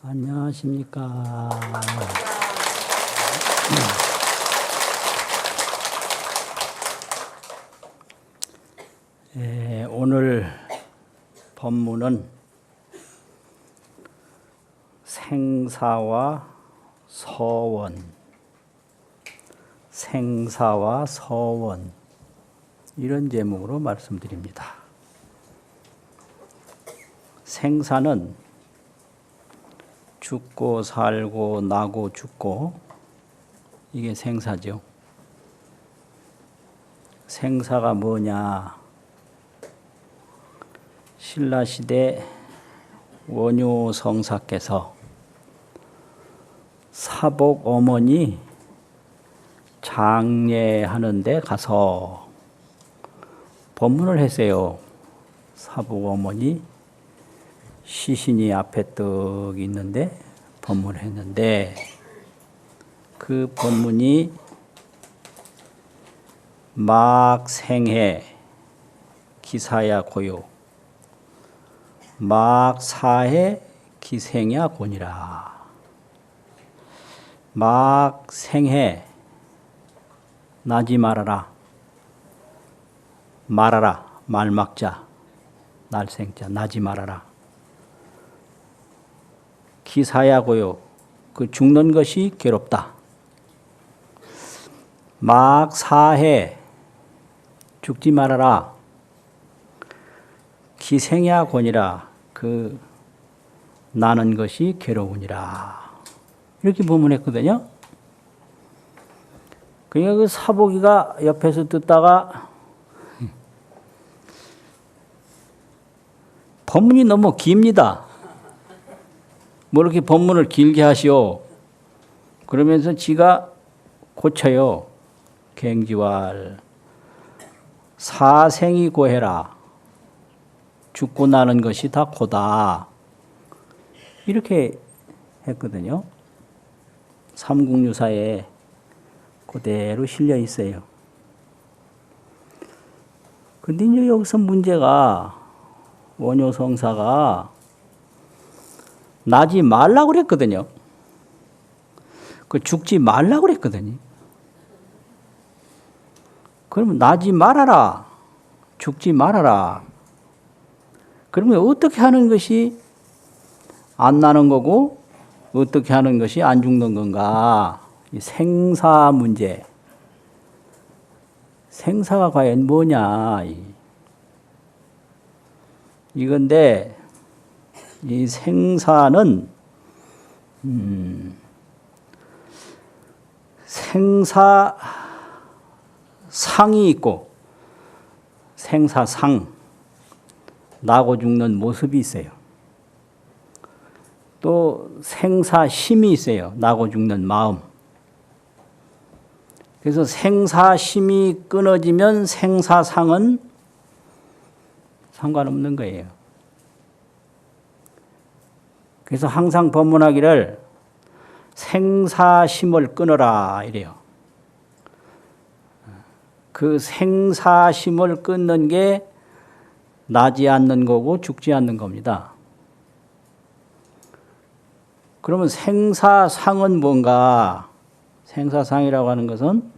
안녕하십니까. 오늘 법문은 생사와 서원, 생사와 서원 이런 제목으로 말씀드립니다. 생사는 죽고 살고 나고 죽고 이게 생사죠. 생사가 뭐냐? 신라시대 원효성사께서 사복 어머니 장례하는 데 가서 법문을 했어요. 사복 어머니 시신이 앞에 떡 있는데 법문을 했는데 그 법문이 막 생해 기사야 고요 막 사해 기생야 곤이라. 막 생해 나지 말아라. 말아라. 말막자 날생자 나지 말아라. 기사야고요. 그 죽는 것이 괴롭다. 막 사해 죽지 말아라. 기생야 곤이라. 그 나는 것이 괴로우니라. 이렇게 법문했거든요. 그러니까 그 사복이가 옆에서 듣다가 법문이 너무 깁니다. 뭐 이렇게 법문을 길게 하시오. 그러면서 지가 고쳐요. 갱지왈 사생이 고해라. 죽고 나는 것이 다 고다. 이렇게 했거든요. 삼국유사에 그대로 실려 있어요. 근데 이제 여기서 문제가 원효성사가 나지 말라고 그랬거든요. 그 죽지 말라고 그랬거든요. 그러면 나지 말아라. 죽지 말아라. 그러면 어떻게 하는 것이 안 나는 거고 어떻게 하는 것이 안 죽는 건가? 이 생사 문제. 생사가 과연 뭐냐? 이건데 이 생사는 생사상이 있고 생사상 나고 죽는 모습이 있어요. 또 생사심이 있어요. 나고 죽는 마음. 그래서 생사심이 끊어지면 생사상은 상관없는 거예요. 그래서 항상 법문하기를 생사심을 끊어라 이래요. 그 생사심을 끊는 게 나지 않는 거고 죽지 않는 겁니다. 그러면 생사상은 뭔가? 생사상이라고 하는 것은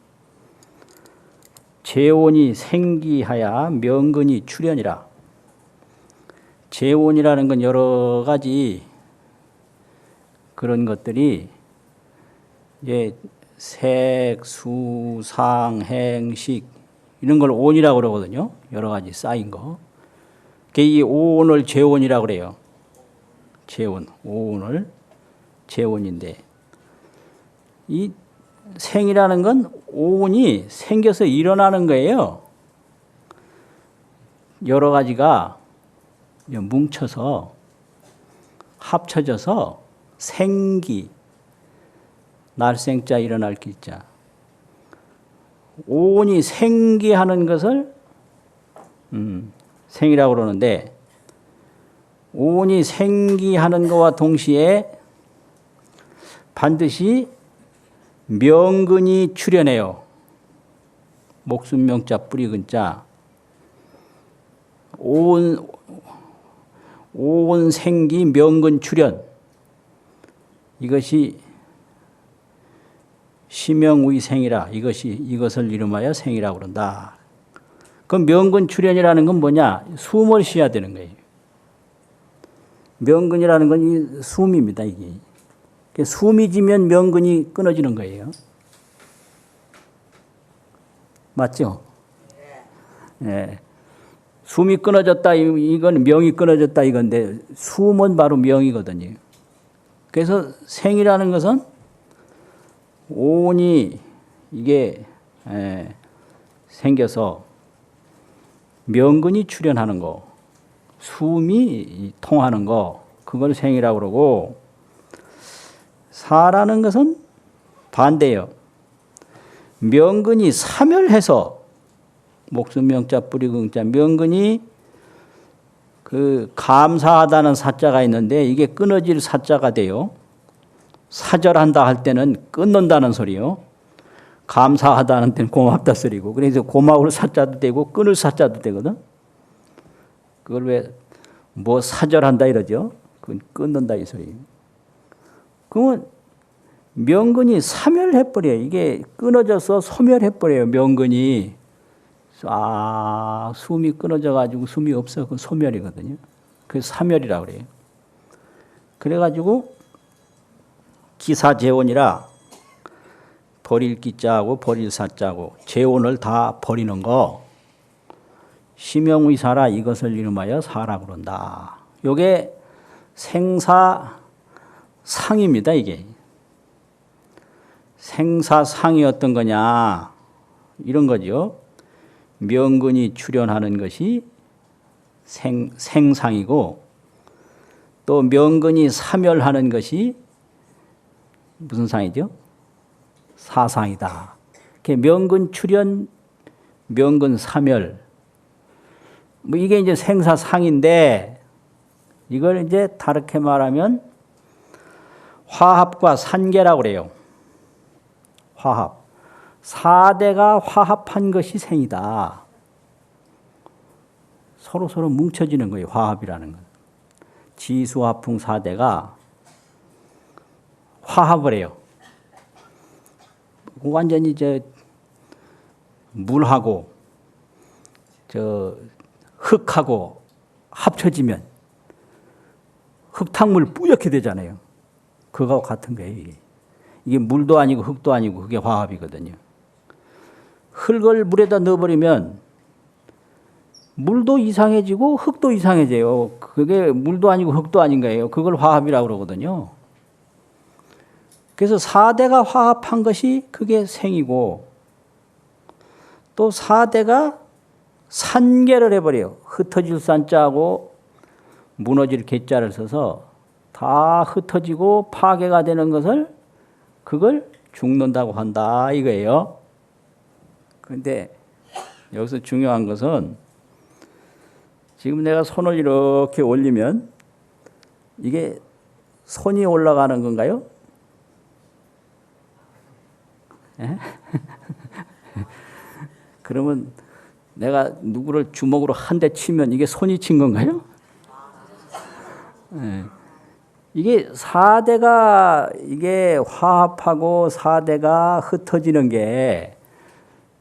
재원이 생기하야 명근이 출현이라. 재원이라는 건 여러 가지 그런 것들이 이제 색, 수, 상, 행, 식 이런 걸 온이라고 그러거든요. 여러 가지 쌓인 거. 이 오온을 재원이라고 그래요. 재원, 오온을 재원인데 이 생이라는 건 오온이 생겨서 일어나는 거예요. 여러 가지가 뭉쳐서 합쳐져서 생기, 날생자 일어날 기자. 오온이 생기하는 것을 생이라고 그러는데 오온이 생기하는 것과 동시에 반드시 명근이 출현해요. 목숨 명자 뿌리 근자 오온 생기 명근 출현. 이것이 심영의생이라 이것을 이름하여 생이라고 그런다. 그 명근 출현이라는 건 뭐냐? 숨을 쉬어야 되는 거예요. 명근이라는 건 이 숨입니다. 이게 숨이 지면 명근이 끊어지는 거예요. 맞죠? 네. 숨이 끊어졌다 이건 명이 끊어졌다 이건데 숨은 바로 명이거든요. 그래서 생이라는 것은 온이 이게 생겨서 명근이 출현하는 거, 숨이 통하는 거, 그걸 생이라고 그러고, 사라는 것은 반대예요. 명근이 사멸해서 목숨 명자 뿌리 긍자 명근이 그 감사하다는 사자가 있는데 이게 끊어질 사자가 돼요. 사절한다 할 때는 끊는다는 소리요. 감사하다는 때는 고맙다 소리고. 그래서 고마울 사자도 되고 끊을 사자도 되거든. 그걸 왜 뭐 사절한다 이러죠. 그건 끊는다 이 소리예요. 그러면 명근이 사멸해버려요. 이게 끊어져서 소멸해버려요. 명근이. 숨이 끊어져가지고 숨이 없어. 그건 소멸이거든요. 그래서 사멸이라고 그래요. 그래가지고 기사재원이라 버릴 기자하고 버릴 사자하고 재원을 다 버리는 거 심영의사라 이것을 이름하여 사라고 그런다. 요게 생사상입니다. 이게 생사상이 어떤 거냐 이런 거죠. 명근이 출현하는 것이 생상이고 또 명근이 사멸하는 것이 무슨 상이죠? 사상이다. 명근 출현, 명근 사멸. 뭐 이게 이제 생사상인데 이걸 이제 다르게 말하면 화합과 산계라고 그래요. 화합. 사대가 화합한 것이 생이다. 서로 뭉쳐지는 거예요. 화합이라는 건. 지수화풍 사대가 화합을 해요. 완전히 물하고 흙하고 합쳐지면 흙탕물 뿌옇게 되잖아요. 그거하고 같은 거예요. 이게 물도 아니고 흙도 아니고 그게 화합이거든요. 흙을 물에다 넣어버리면 물도 이상해지고 흙도 이상해져요. 그게 물도 아니고 흙도 아닌 거예요. 그걸 화합이라고 그러거든요. 그래서 사대가 화합한 것이 그게 생이고 또 사대가 산계를 해버려요. 흩어질 산자하고 무너질 개자를 써서 다 흩어지고 파괴가 되는 것을 그걸 죽는다고 한다 이거예요. 그런데 여기서 중요한 것은 지금 내가 손을 이렇게 올리면 이게 손이 올라가는 건가요? 그러면 내가 누구를 주먹으로 한 대 치면 이게 손이 친 건가요? 이게 사대가 이게 화합하고 사대가 흩어지는 게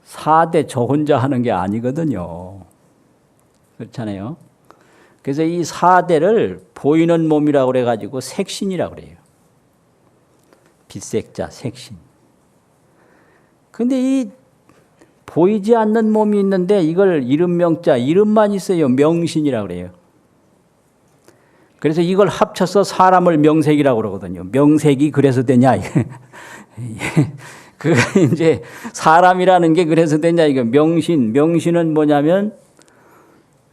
사대 저 혼자 하는 게 아니거든요. 그렇잖아요. 그래서 이 사대를 보이는 몸이라고 그래가지고 색신이라고 그래요. 빛색자, 색신. 근데 이 보이지 않는 몸이 있는데 이걸 이름명자, 이름만 있어요. 명신이라고 그래요. 그래서 이걸 합쳐서 사람을 명색이라고 그러거든요. 명색이 그래서 되냐? 그 이제 사람이라는 게 그래서 되냐? 이거 명신. 명신은 뭐냐면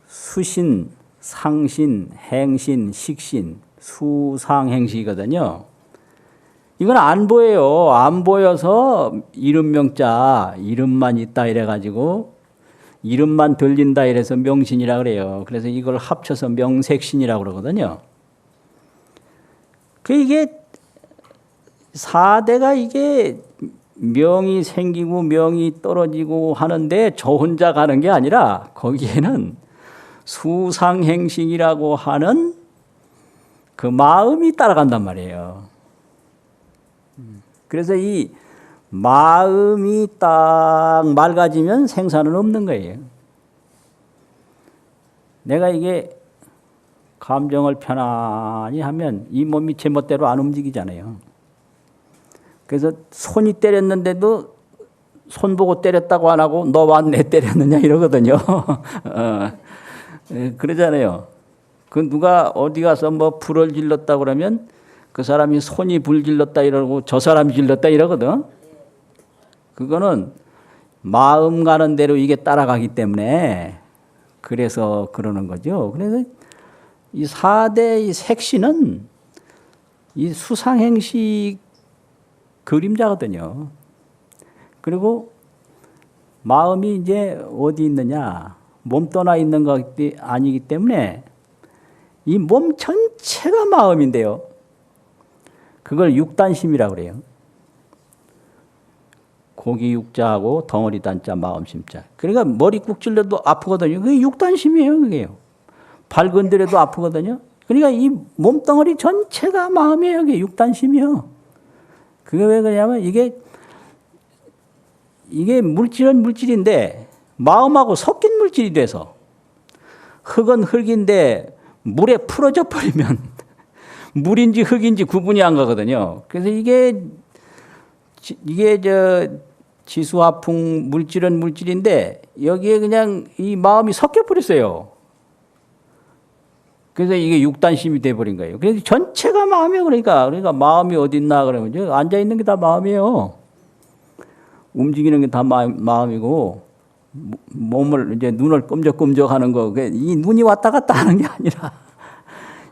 수신, 상신, 행신, 식신, 수상행시거든요. 이건 안 보여요. 안 보여서 이름명자, 이름만 있다 이래가지고 이름만 들린다 이래서 명신이라 그래요. 그래서 이걸 합쳐서 명색신이라고 그러거든요. 이게 사대가 이게 명이 생기고 명이 떨어지고 하는데 저 혼자 가는 게 아니라 거기에는 수상행식이라고 하는 그 마음이 따라간단 말이에요. 그래서 이 마음이 딱 맑아지면 생사는 없는 거예요. 내가 이게 감정을 편안히 하면 이 몸이 제멋대로 안 움직이잖아요. 그래서 손이 때렸는데도 손 보고 때렸다고 안 하고 너 와 내 때렸느냐 이러거든요. 그러잖아요. 그 누가 어디 가서 뭐 불을 질렀다 그러면 그 사람이 손이 불 질렀다 이러고 저 사람이 질렀다 이러거든. 그거는 마음 가는 대로 이게 따라가기 때문에 그래서 그러는 거죠. 그래서 이 4대 이 색시는 이 수상행시 그림자거든요. 그리고 마음이 이제 어디 있느냐, 몸 떠나 있는 것이 아니기 때문에 이 몸 전체가 마음인데요. 그걸 육단심이라고 그래요. 고기 육자하고 덩어리 단자 마음심자. 그러니까 머리 꾹 찔러도 아프거든요. 그게 육단심이에요. 그게요. 발 건드려도 아프거든요. 그러니까 이 몸덩어리 전체가 마음이에요. 그게 육단심이요. 그게 왜 그러냐면 이게 물질은 물질인데 마음하고 섞인 물질이 돼서 흙은 흙인데 물에 풀어져 버리면 물인지 흙인지 구분이 안 가거든요. 그래서 이게 지수화풍 물질은 물질인데 여기에 그냥 이 마음이 섞여 버렸어요. 그래서 이게 육단심이 돼버린 거예요. 그래서 전체가 마음이에요. 그러니까 마음이 어디 있나 그러면 앉아 있는 게 다 마음이에요. 움직이는 게 다 마음이고 몸을 이제 눈을 끔적끔적 하는 거, 이 눈이 왔다 갔다 하는 게 아니라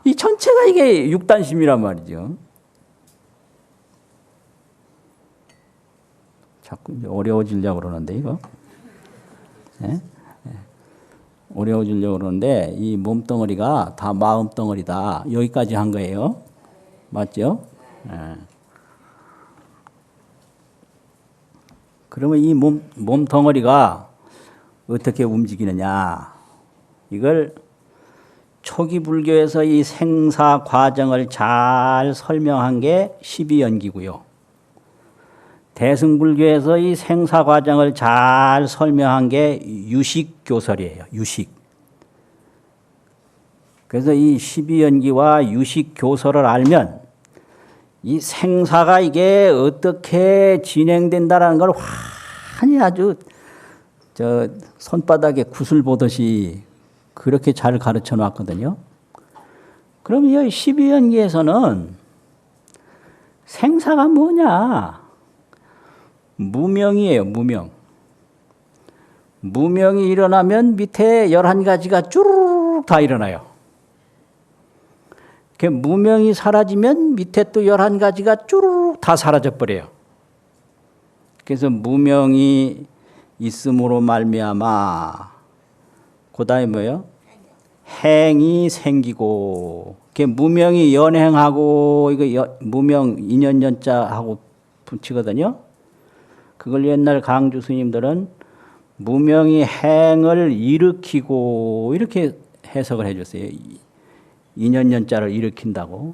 이 전체가 이게 육단심이란 말이죠. 자꾸 이제 어려워지려고 그러는데 이거. 네? 어려워지려고 그러는데 이 몸덩어리가 다 마음덩어리다. 여기까지 한 거예요. 맞죠? 네. 그러면 이 몸덩어리가 어떻게 움직이느냐. 이걸 초기 불교에서 이 생사 과정을 잘 설명한 게 12연기고요. 대승불교에서 이 생사 과정을 잘 설명한 게 유식교설이에요. 유식. 그래서 이 12연기와 유식교설을 알면 이 생사가 이게 어떻게 진행된다는 걸 환히 아주 손바닥에 구슬 보듯이 그렇게 잘 가르쳐 놨거든요. 그럼 이 12연기에서는 생사가 뭐냐? 무명이에요. 무명. 무명이 일어나면 밑에 11가지가 쭈르륵 다 일어나요. 무명이 사라지면 밑에 또 11가지가 쭈르륵 다 사라져 버려요. 그래서 무명이 있음으로 말미암아 그다음에 뭐예요? 행이 생기고. 무명이 연행하고 이거 무명 인연연자하고 붙이거든요. 그걸 옛날 강주 스님들은 무명이 행을 일으키고 이렇게 해석을 해줬어요. 인연연자를 일으킨다고.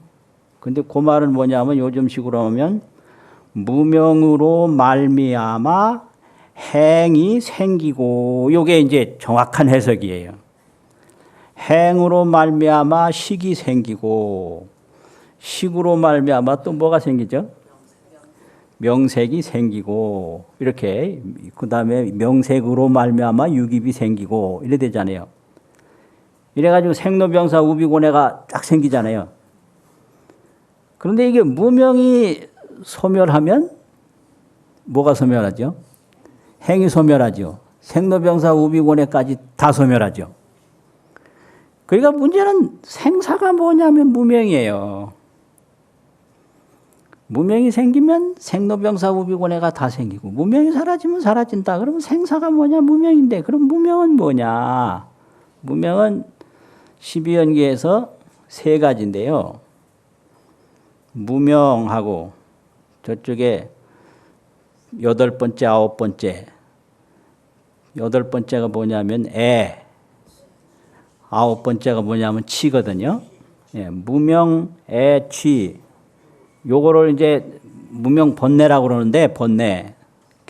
근데 그 말은 뭐냐면 요즘식으로 하면 무명으로 말미암아 행이 생기고, 요게 이제 정확한 해석이에요. 행으로 말미암아 식이 생기고, 식으로 말미암아 또 뭐가 생기죠? 명색이 생기고, 이렇게 그 다음에 명색으로 말미암아 유깁이 생기고 이래 되잖아요. 이래가지고 생로병사 우비고뇌가 쫙 생기잖아요. 그런데 이게 무명이 소멸하면 뭐가 소멸하죠? 행이 소멸하죠. 생로병사 우비고뇌까지 다 소멸하죠. 그러니까 문제는 생사가 뭐냐면 무명이에요. 무명이 생기면 생로병사 우비고뇌가 다 생기고, 무명이 사라지면 사라진다. 그러면 생사가 뭐냐? 무명인데, 그럼 무명은 뭐냐? 무명은 12연기에서 3가지인데요. 무명하고 저쪽에 8번째, 9번째. 8번째가 뭐냐면 애, 9번째가 뭐냐면 치거든요. 예, 무명, 애, 치. 요거를 이제 무명 번뇌라고 그러는데 번뇌.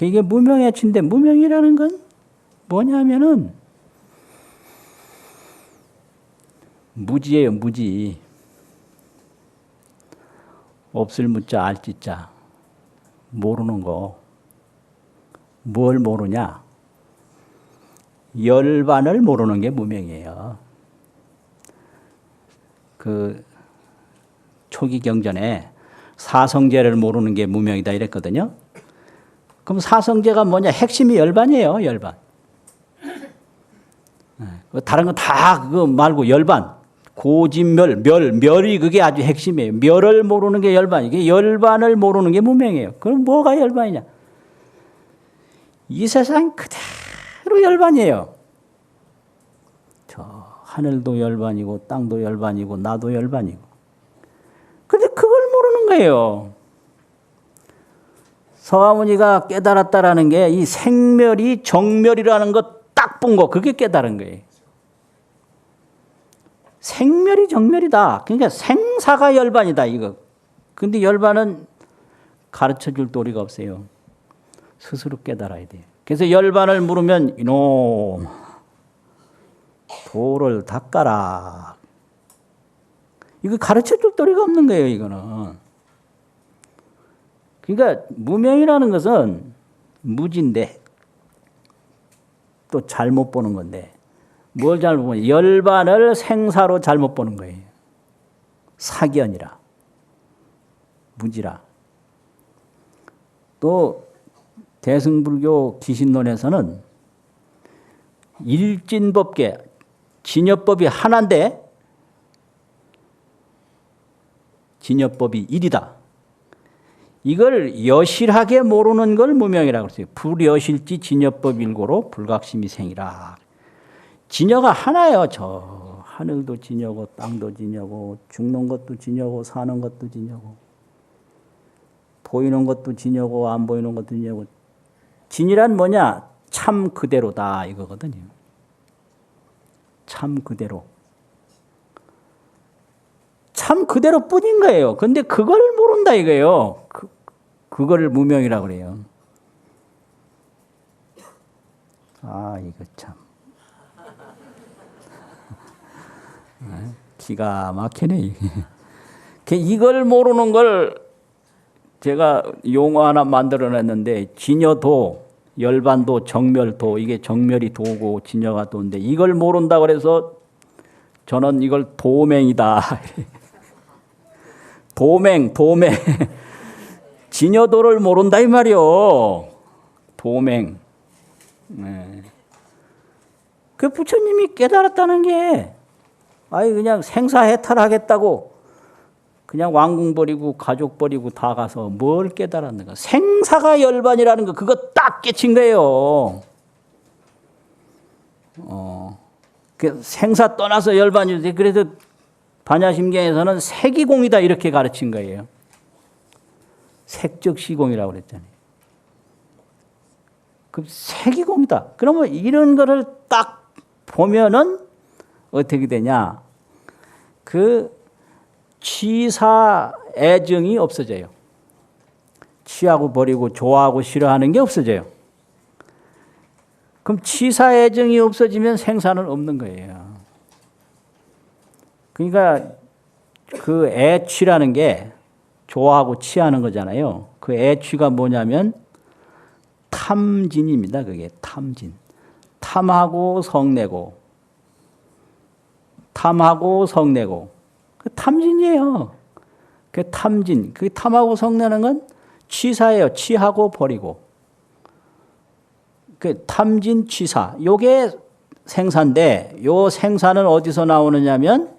이게 무명의 친데 무명이라는 건 뭐냐면은 무지예요, 무지. 없을 무자, 알지자. 모르는 거. 뭘 모르냐? 열반을 모르는 게 무명이에요. 그 초기 경전에 사성제를 모르는 게 무명이다 이랬거든요. 그럼 사성제가 뭐냐? 핵심이 열반이에요, 열반. 다른 거 다 그거 말고 열반. 고진멸, 멸이 그게 아주 핵심이에요. 멸을 모르는 게 열반. 이게 열반을 모르는 게 무명이에요. 그럼 뭐가 열반이냐? 이 세상 그대로 열반이에요. 저 하늘도 열반이고 땅도 열반이고 나도 열반이고. 근데 그걸 모르는 거예요. 서가모니가 깨달았다라는 게 이 생멸이 정멸이라는 것 딱 본 거, 그게 깨달은 거예요. 생멸이 정멸이다. 그러니까 생사가 열반이다, 이거. 근데 열반은 가르쳐 줄 도리가 없어요. 스스로 깨달아야 돼요. 그래서 열반을 물으면 이놈 도를 닦아라. 이거 가르쳐 줄 도리가 없는 거예요, 이거는. 그러니까 무명이라는 것은 무지인데 또 잘못 보는 건데 뭘 잘못 보냐? 열반을 생사로 잘못 보는 거예요. 사견이라. 무지라. 또 대승불교 기신론에서는 일진법계, 진여법이 하나인데 진여법이 일이다. 이걸 여실하게 모르는 걸 무명이라고 그랬어요. 불여실지 진여법 일고로 불각심이 생이라. 진여가 하나예요. 저 하늘도 진여고 땅도 진여고 죽는 것도 진여고 사는 것도 진여고 보이는 것도 진여고 안 보이는 것도 진여고. 진이란 뭐냐? 참 그대로다 이거거든요. 참 그대로. 참 그대로 뿐인 거예요. 근데 그걸 모른다 이거예요. 그거를 무명이라고 그래요. 아, 이거 참. 기가 막히네. 이걸 모르는 걸 제가 용어 하나 만들어냈는데 진여도, 열반도, 정멸도. 이게 정멸이 도고 진여가 도인데 이걸 모른다 그래서 저는 이걸 도맹이다. 도맹. 진여도를 모른다 이 말이요. 도맹. 네. 그 부처님이 깨달았다는 게 아예 그냥 생사해탈하겠다고 그냥 왕궁 버리고 가족 버리고 다 가서 뭘 깨달았는가. 생사가 열반이라는 거 그거 딱 깨친 거예요. 그 생사 떠나서 열반이지. 그래서 반야심경에서는 색이공이다 이렇게 가르친 거예요. 색적 시공이라고 그랬잖아요. 그 색이공이다. 그러면 이런 거를 딱 보면은 어떻게 되냐? 그 취사 애정이 없어져요. 취하고 버리고 좋아하고 싫어하는 게 없어져요. 그럼 취사 애정이 없어지면 생사는 없는 거예요. 그러니까 그 애취라는 게 좋아하고 취하는 거잖아요. 그 애취가 뭐냐면 탐진입니다. 그게 탐진. 탐하고 성내고 그 탐진이에요. 그 탐진. 그 탐하고 성내는 건 취사예요. 취하고 버리고. 그 탐진 취사. 요게 생사인데 요 생사는 어디서 나오느냐면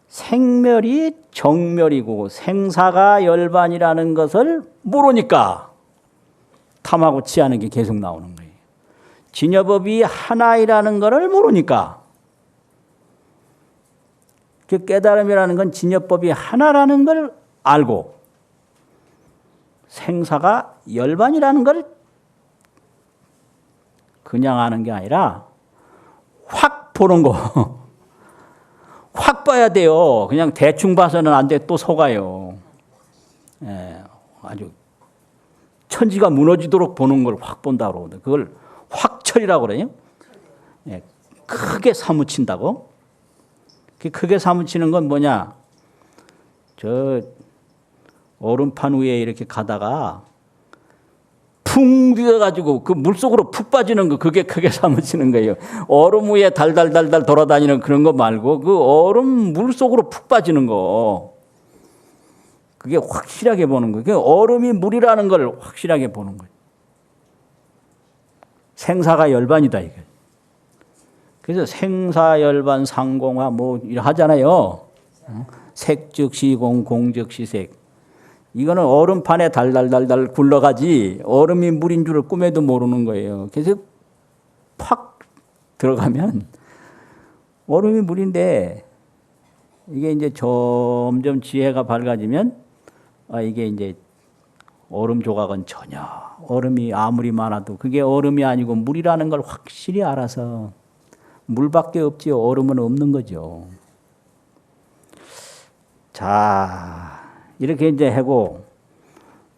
생멸이 정멸이고 생사가 열반이라는 것을 모르니까 탐하고 취하는 게 계속 나오는 거예요. 진여법이 하나이라는 것을 모르니까. 그 깨달음이라는 건 진여법이 하나라는 걸 알고 생사가 열반이라는 걸 그냥 아는 게 아니라 확 보는 거. 확 봐야 돼요. 그냥 대충 봐서는 안 돼. 또 속아요. 예. 아주 천지가 무너지도록 보는 걸 확 본다고 그러거든요. 그걸 확철이라고 그래요. 예, 크게 사무친다고. 크게 사무치는 건 뭐냐? 저 얼음판 위에 이렇게 가다가 풍 뛰어가지고 그 물속으로 푹 빠지는 거, 그게 크게 사무치는 거예요. 얼음 위에 달달달달 돌아다니는 그런 거 말고 그 얼음 물속으로 푹 빠지는 거. 그게 확실하게 보는 거예요. 얼음이 물이라는 걸 확실하게 보는 거예요. 생사가 열반이다 이게. 그래서 생사열반 상공화 뭐 하잖아요. 색즉시공 공즉시색. 이거는 얼음판에 달달달달 굴러가지 얼음이 물인 줄을 꿈에도 모르는 거예요. 그래서 팍 들어가면 얼음이 물인데 이게 이제 점점 지혜가 밝아지면 이게 이제 얼음 조각은 전혀 얼음이 아무리 많아도 그게 얼음이 아니고 물이라는 걸 확실히 알아서 물밖에 없지 얼음은 없는 거죠. 자, 이렇게 이제 하고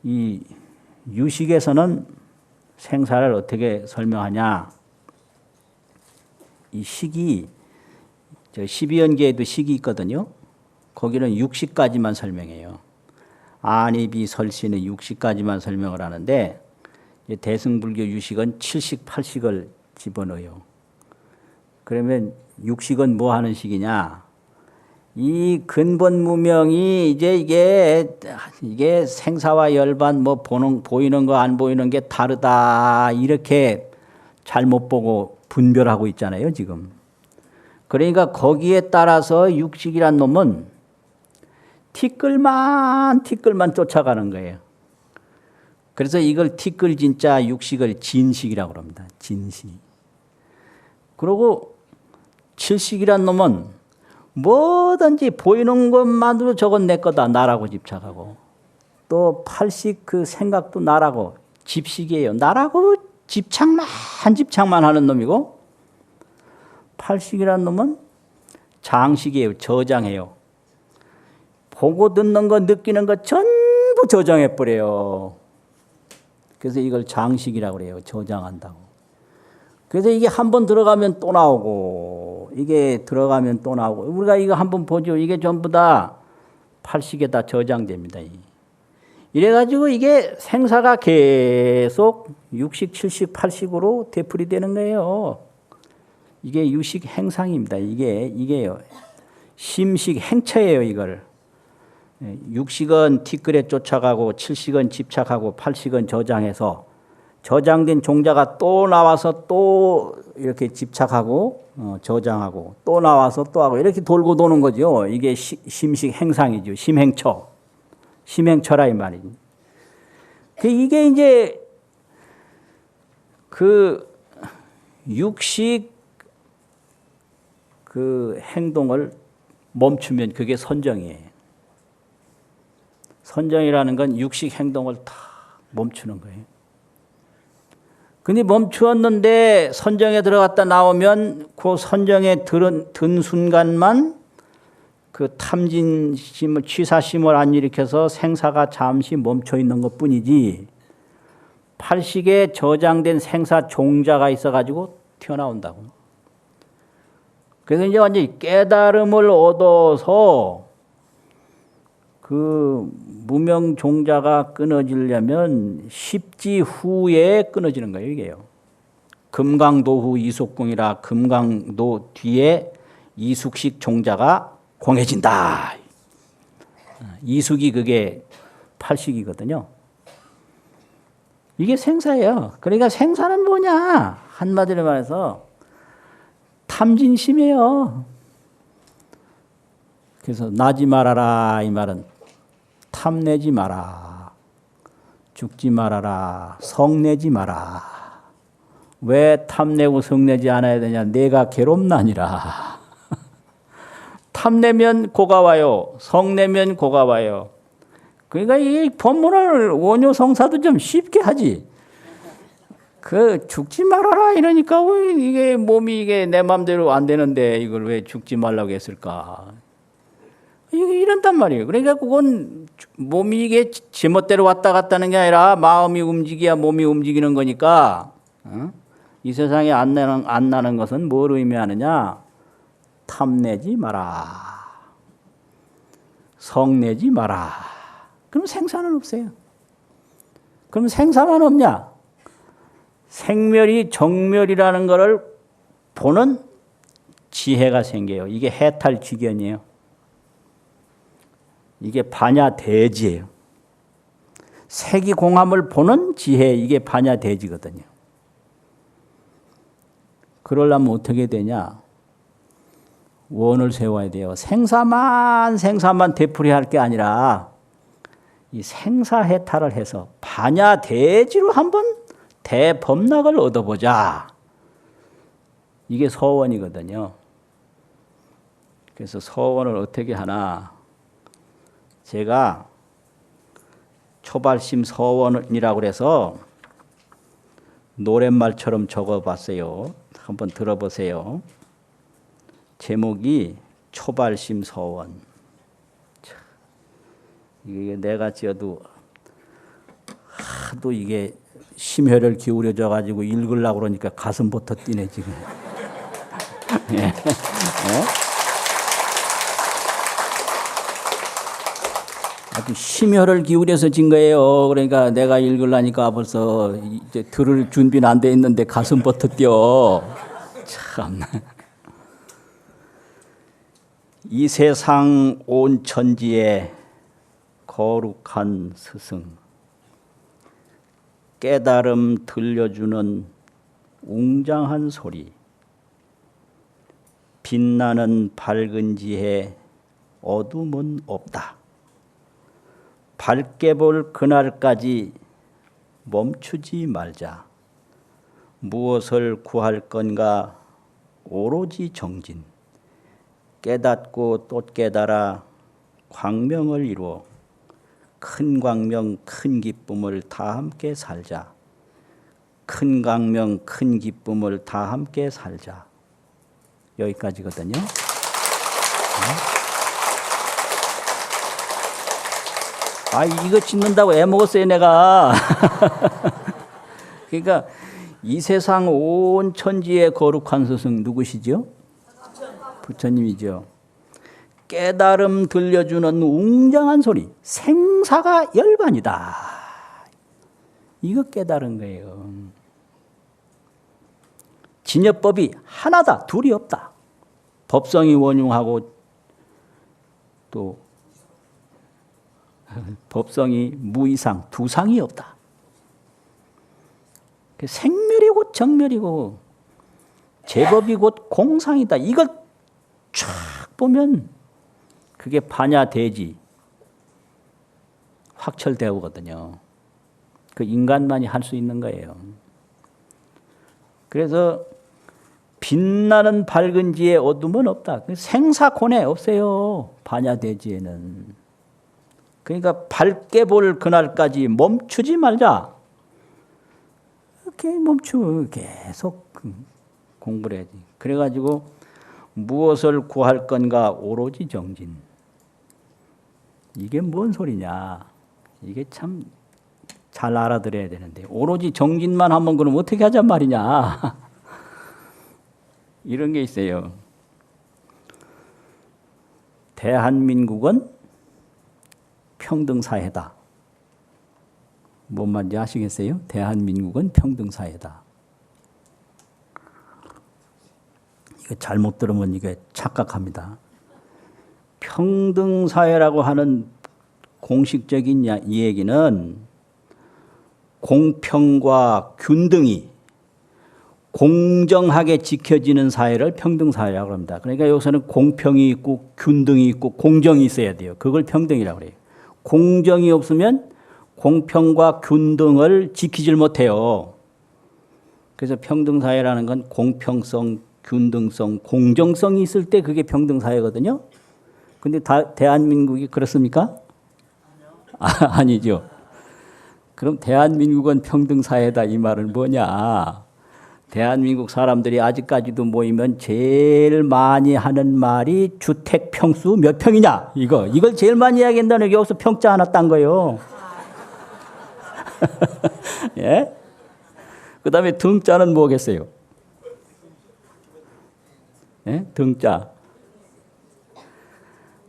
이 유식에서는 생사를 어떻게 설명하냐? 이 식이 저 12연계에도 식이 있거든요. 거기는 60까지만 설명해요. 안입이 설신의 60까지만 설명을 하는데 대승불교 유식은 70, 80을 집어넣어요. 그러면 육식은 뭐 하는 식이냐? 이 근본 무명이 이제 이게 생사와 열반 뭐 보이는 거 안 보이는 게 다르다 이렇게 잘못 보고 분별하고 있잖아요, 지금. 그러니까 거기에 따라서 육식이란 놈은 티끌만 쫓아가는 거예요. 그래서 이걸 티끌 진짜 육식을 진식이라고 합니다. 진식. 그리고 칠식이란 놈은 뭐든지 보이는 것만으로 저건 내 거다 나라고 집착하고, 또 팔식 그 생각도 나라고 집식이에요. 나라고 집착만 하는 놈이고, 팔식이란 놈은 장식이에요. 저장해요. 보고 듣는 거 느끼는 거 전부 저장해 버려요. 그래서 이걸 장식이라고 그래요. 저장한다고. 그래서 이게 한번 들어가면 또 나오고, 이게 들어가면 또 나오고, 우리가 이거 한번 보죠. 이게 전부 다 팔식에 다 저장됩니다. 이래가지고 이게 생사가 계속 육식, 칠식, 팔식으로 되풀이되는 거예요. 이게 유식 행상입니다. 이게요. 심식 행처예요, 이걸. 육식은 티끌에 쫓아가고, 칠식은 집착하고, 팔식은 저장해서, 저장된 종자가 또 나와서 또 이렇게 집착하고, 저장하고, 또 나와서 또 하고, 이렇게 돌고 도는 거죠. 이게 심식 행상이죠. 심행처. 심행처라 이 말이지. 이게 이제 그 육식 그 행동을 멈추면 그게 선정이에요. 선정이라는 건 육식 행동을 다 멈추는 거예요. 근데 멈추었는데 선정에 들어갔다 나오면 그 선정에 든 순간만 그 탐진심을, 취사심을 안 일으켜서 생사가 잠시 멈춰 있는 것 뿐이지, 팔식에 저장된 생사 종자가 있어가지고 튀어나온다고. 그래서 이제 완전히 깨달음을 얻어서 그 무명 종자가 끊어지려면 십지 후에 끊어지는 거예요, 이게요. 금강도 후 이속궁이라 금강도 뒤에 이숙식 종자가 공해진다. 이숙이 그게 팔식이거든요. 이게 생사예요. 그러니까 생사는 뭐냐? 한마디로 말해서 탐진심이에요. 그래서 나지 말아라 이 말은 탐내지 마라. 죽지 말아라. 성내지 마라. 왜 탐내고 성내지 않아야 되냐? 내가 괴롭나니라. 탐내면 고가 와요. 성내면 고가 와요. 그러니까 이 법문을 원효성사도 좀 쉽게 하지. 그 죽지 말아라 이러니까 왜 이게 몸이 이게 내 마음대로 안 되는데 이걸 왜 죽지 말라고 했을까? 이런단 말이에요. 그러니까 그건 몸이 이게 제멋대로 왔다 갔다 하는 게 아니라 마음이 움직여야 몸이 움직이는 거니까 이 세상에 안 나는 것은 뭘 의미하느냐? 탐내지 마라. 성내지 마라. 그럼 생사는 없어요. 그럼 생사만 없냐? 생멸이 정멸이라는 것을 보는 지혜가 생겨요. 이게 해탈지견이에요. 이게 반야대지예요. 세기공함을 보는 지혜, 이게 반야대지거든요. 그러려면 어떻게 되냐? 원을 세워야 돼요. 생사만 되풀이할 게 아니라 이 생사해탈을 해서 반야대지로 한번 대법락을 얻어보자. 이게 서원이거든요. 그래서 서원을 어떻게 하나? 제가 초발심 서원이라고 해서 노랫말처럼 적어봤어요. 한번 들어보세요. 제목이 초발심 서원. 이게 내가 지어도 하도 이게 심혈을 기울여져 가지고 읽으려고 그러니까 가슴부터 뛰네 지금. 예. 예? 아주 심혈을 기울여서 진 거예요. 그러니까 내가 읽으려니까 벌써 이제 들을 준비는 안 돼 있는데 가슴부터 뛰어. 참. 이 세상 온 천지에 거룩한 스승, 깨달음 들려주는 웅장한 소리, 빛나는 밝은 지혜, 어둠은 없다. 밝게 볼 그날까지 멈추지 말자. 무엇을 구할 건가 오로지 정진. 깨닫고 또 깨달아 광명을 이루어 큰 광명 큰 기쁨을 다 함께 살자. 큰 광명 큰 기쁨을 다 함께 살자. 여기까지거든요. 아, 이거 짓는다고 애먹었어요 내가. 그러니까 이 세상 온 천지의 거룩한 스승 누구시죠? 부처님이죠. 깨달음 들려주는 웅장한 소리, 생사가 열반이다. 이거 깨달은 거예요. 진여법이 하나다, 둘이 없다. 법성이 원흉하고 또 법성이 무이상, 두상이 없다. 생멸이 곧 정멸이고 제법이 곧 공상이다. 이걸 쫙 보면 그게 반야대지 확철되거든요. 그 인간만이 할 수 있는 거예요. 그래서 빛나는 밝은 지에 어둠은 없다. 생사곤해 없어요. 반야대지에는. 그러니까 밝게 볼 그날까지 멈추지 말자. 이렇게 멈추고 계속 공부를 해야지. 그래가지고 무엇을 구할 건가 오로지 정진. 이게 뭔 소리냐. 이게 참 잘 알아들어야 되는데 오로지 정진만 하면 그럼 어떻게 하잔 말이냐. 이런 게 있어요. 대한민국은 평등사회다. 뭔 말인지 아시겠어요? 대한민국은 평등사회다. 이거 잘못 들으면 이게 착각합니다. 평등사회라고 하는 공식적인 이 얘기는 공평과 균등이 공정하게 지켜지는 사회를 평등사회라고 합니다. 그러니까 여기서는 공평이 있고 균등이 있고 공정이 있어야 돼요. 그걸 평등이라고 그래요. 공정이 없으면 공평과 균등을 지키질 못해요. 그래서 평등사회라는 건 공평성, 균등성, 공정성이 있을 때 그게 평등사회거든요. 근데 대한민국이 그렇습니까? 아니죠. 그럼 대한민국은 평등사회다 이 말은 뭐냐? 대한민국 사람들이 아직까지도 모이면 제일 많이 하는 말이 주택 평수 몇 평이냐 이걸 제일 많이 이야기한다는 게 여기서 평자 하나 딴 거예요. 예? 그 다음에 등자는 뭐겠어요? 예? 등자.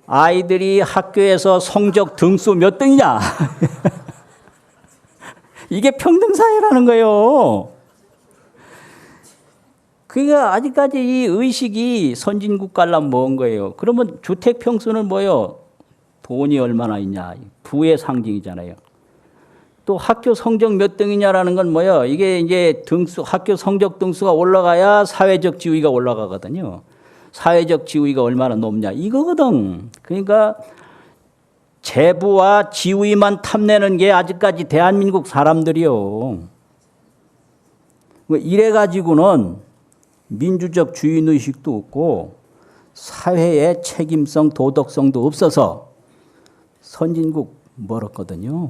아이들이 학교에서 성적 등수 몇 등이냐? 이게 평등사회라는 거예요. 그러니까 아직까지 이 의식이 선진국가랑 먼 거예요. 그러면 주택 평수는 뭐예요? 돈이 얼마나 있냐. 부의 상징이잖아요. 또 학교 성적 몇 등이냐라는 건 뭐예요? 이게 이제 등수, 학교 성적 등수가 올라가야 사회적 지위가 올라가거든요. 사회적 지위가 얼마나 높냐. 이거거든. 그러니까 재부와 지위만 탐내는 게 아직까지 대한민국 사람들이요. 이래가지고는 민주적 주인의식도 없고 사회의 책임성, 도덕성도 없어서 선진국 멀었거든요.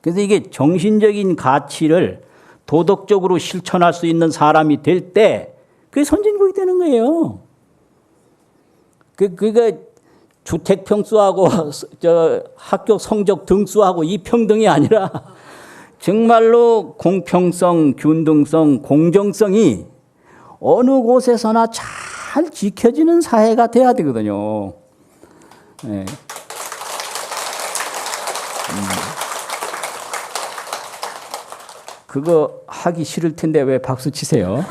그래서 이게 정신적인 가치를 도덕적으로 실천할 수 있는 사람이 될 때 그게 선진국이 되는 거예요. 그러니까 주택 평수하고 학교 성적 등수하고 이 평등이 아니라 정말로 공평성, 균등성, 공정성이 어느 곳에서나 잘 지켜지는 사회가 돼야 되거든요. 네. 그거 하기 싫을 텐데 왜 박수 치세요?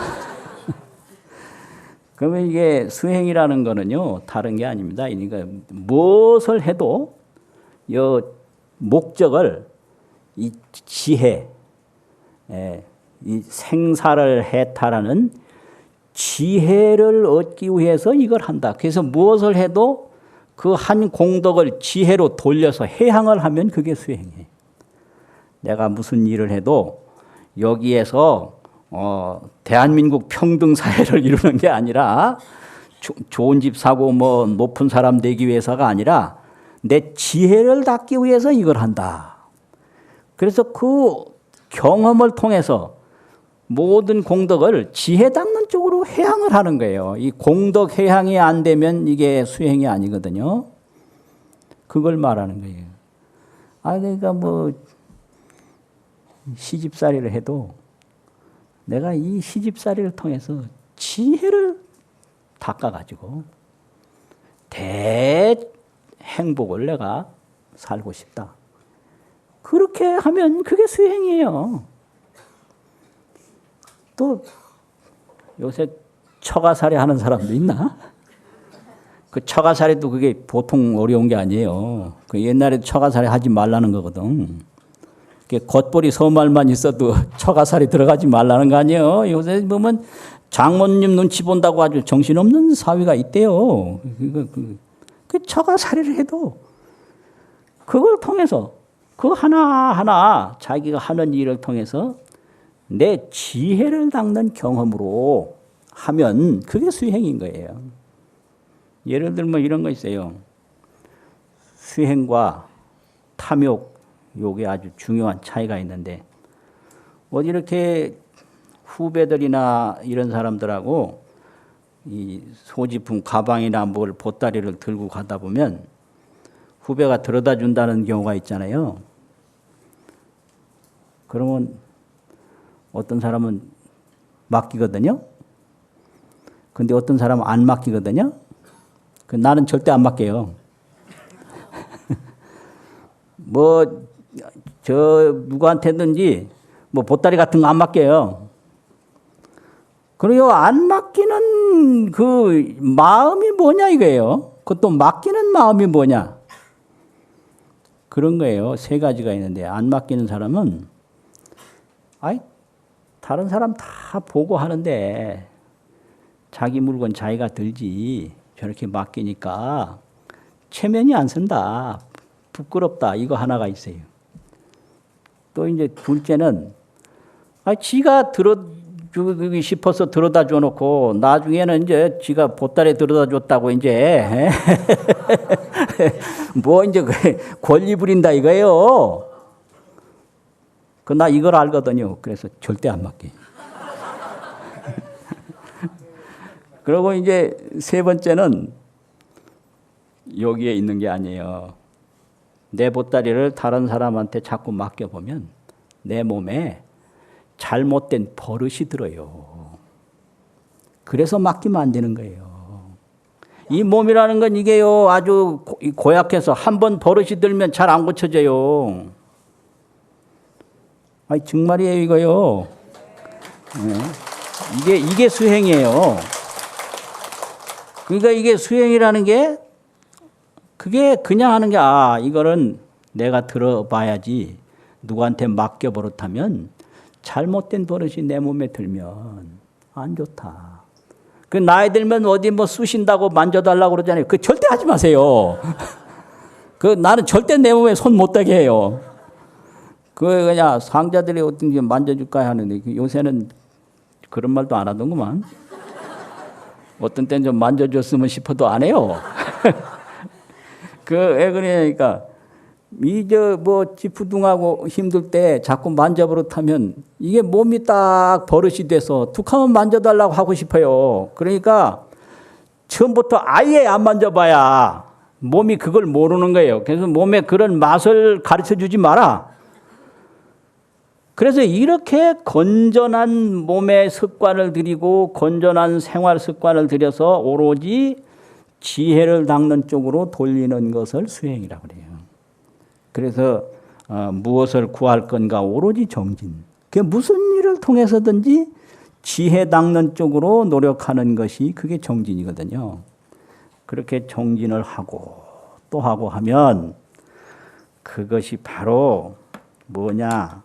그러면 이게 수행이라는 거는요, 다른 게 아닙니다. 그러니까 무엇을 해도 이 목적을 이 지혜, 이 생사를 해탈하는 지혜를 얻기 위해서 이걸 한다. 그래서 무엇을 해도 그 한 공덕을 지혜로 돌려서 해양을 하면 그게 수행이에요. 내가 무슨 일을 해도 여기에서 대한민국 평등사회를 이루는 게 아니라 좋은 집 사고 뭐 높은 사람 되기 위해서가 아니라 내 지혜를 닦기 위해서 이걸 한다. 그래서 그 경험을 통해서 모든 공덕을 지혜 닦는 쪽으로 해양을 하는 거예요. 이 공덕 해양이 안 되면 이게 수행이 아니거든요. 그걸 말하는 거예요. 그러니까 뭐 시집살이를 해도 내가 이 시집살이를 통해서 지혜를 닦아가지고 대행복을 내가 살고 싶다. 그렇게 하면 그게 수행이에요. 또 요새 처가살이 하는 사람도 있나? 그 처가살이도 그게 보통 어려운 게 아니에요. 그 옛날에 처가살이 하지 말라는 거거든. 겉보리 서말만 있어도 처가살이 들어가지 말라는 거 아니에요. 요새 보면 장모님 눈치 본다고 아주 정신없는 사위가 있대요. 그 처가살이를 해도 그걸 통해서 그 하나하나 자기가 하는 일을 통해서 내 지혜를 닦는 경험으로 하면 그게 수행인 거예요. 예를 들면 이런 거 있어요. 수행과 탐욕, 요게 아주 중요한 차이가 있는데 어디 이렇게 후배들이나 이런 사람들하고 이 소지품 가방이나 뭘 보따리를 들고 가다 보면 후배가 들어다 준다는 경우가 있잖아요. 그러면 어떤 사람은 맡기거든요. 근데 어떤 사람은 안 맡기거든요. 나는 절대 안 맡겨요. 누구한테든지 보따리 같은 거 안 맡겨요. 그리고 안 맡기는 그 마음이 뭐냐 이거예요. 그것도 맡기는 마음이 뭐냐. 그런 거예요. 세 가지가 있는데 안 맡기는 사람은 다른 사람 다 보고 하는데 자기 물건 자기가 들지 저렇게 맡기니까 체면이 안 쓴다. 부끄럽다. 이거 하나가 있어요. 또 이제 둘째는 지가 들어주기 싶어서 들어다 줘놓고 나중에는 이제 지가 보따리 들어다 줬다고 이제 이제 권리 부린다 이거예요. 나 이걸 알거든요. 그래서 절대 안 맡겨. 그리고 이제 세 번째는 여기에 있는 게 아니에요. 내 보따리를 다른 사람한테 자꾸 맡겨보면 내 몸에 잘못된 버릇이 들어요. 그래서 맡기면 안 되는 거예요. 이 몸이라는 건 이게요, 아주 고약해서 한 번 버릇이 들면 잘 안 고쳐져요. 아니, 정말이에요, 이거요. 이게 수행이에요. 그러니까 이게 수행이라는 게 그게 그냥 하는 게 이거는 내가 들어봐야지 누구한테 맡겨 버릇하면 잘못된 버릇이 내 몸에 들면 안 좋다. 그 나이 들면 어디 뭐 쑤신다고 만져달라고 그러잖아요. 그 절대 하지 마세요. 그 나는 절대 내 몸에 손 못 대게 해요. 그냥 상자들이 어떤 게 만져줄까 하는데 요새는 그런 말도 안 하던구만. 어떤 때는 좀 만져줬으면 싶어도 안 해요. 왜 그러냐니까 뭐 지푸둥하고 힘들 때 자꾸 만져버릇하면 이게 몸이 딱 버릇이 돼서 툭하면 만져달라고 하고 싶어요. 그러니까 처음부터 아예 안 만져봐야 몸이 그걸 모르는 거예요. 그래서 몸에 그런 맛을 가르쳐 주지 마라. 그래서 이렇게 건전한 몸의 습관을 들이고 건전한 생활 습관을 들여서 오로지 지혜를 닦는 쪽으로 돌리는 것을 수행이라고 그래요. 그래서 무엇을 구할 건가 오로지 정진. 그게 무슨 일을 통해서든지 지혜 닦는 쪽으로 노력하는 것이 그게 정진이거든요. 그렇게 정진을 하고 또 하고 하면 그것이 바로 뭐냐?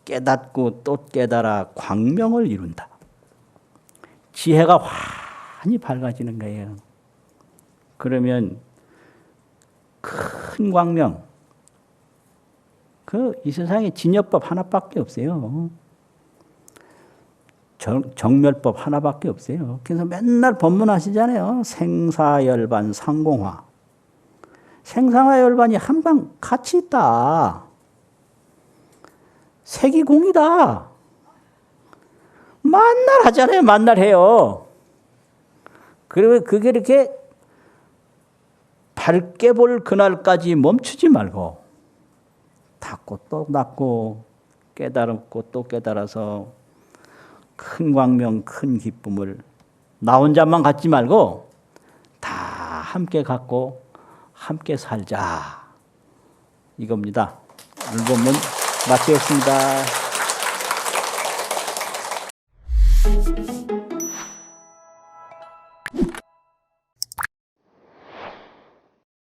깨닫고 또 깨달아 광명을 이룬다. 지혜가 환히 밝아지는 거예요. 그러면 큰 광명, 이 세상에 진여법 하나밖에 없어요. 정멸법 하나밖에 없어요. 그래서 맨날 법문하시잖아요. 생사열반 상공화. 생사와 열반이 한방 같이 있다. 색이 공이다. 만날 하잖아요. 만날 해요. 그리고 그게 이렇게 밝게 볼 그날까지 멈추지 말고 닫고 또 닫고 깨달았고 또 깨달아서 큰 광명, 큰 기쁨을 나 혼자만 갖지 말고 다 함께 갖고 함께 살자. 이겁니다. 오늘 본문 마치겠습니다.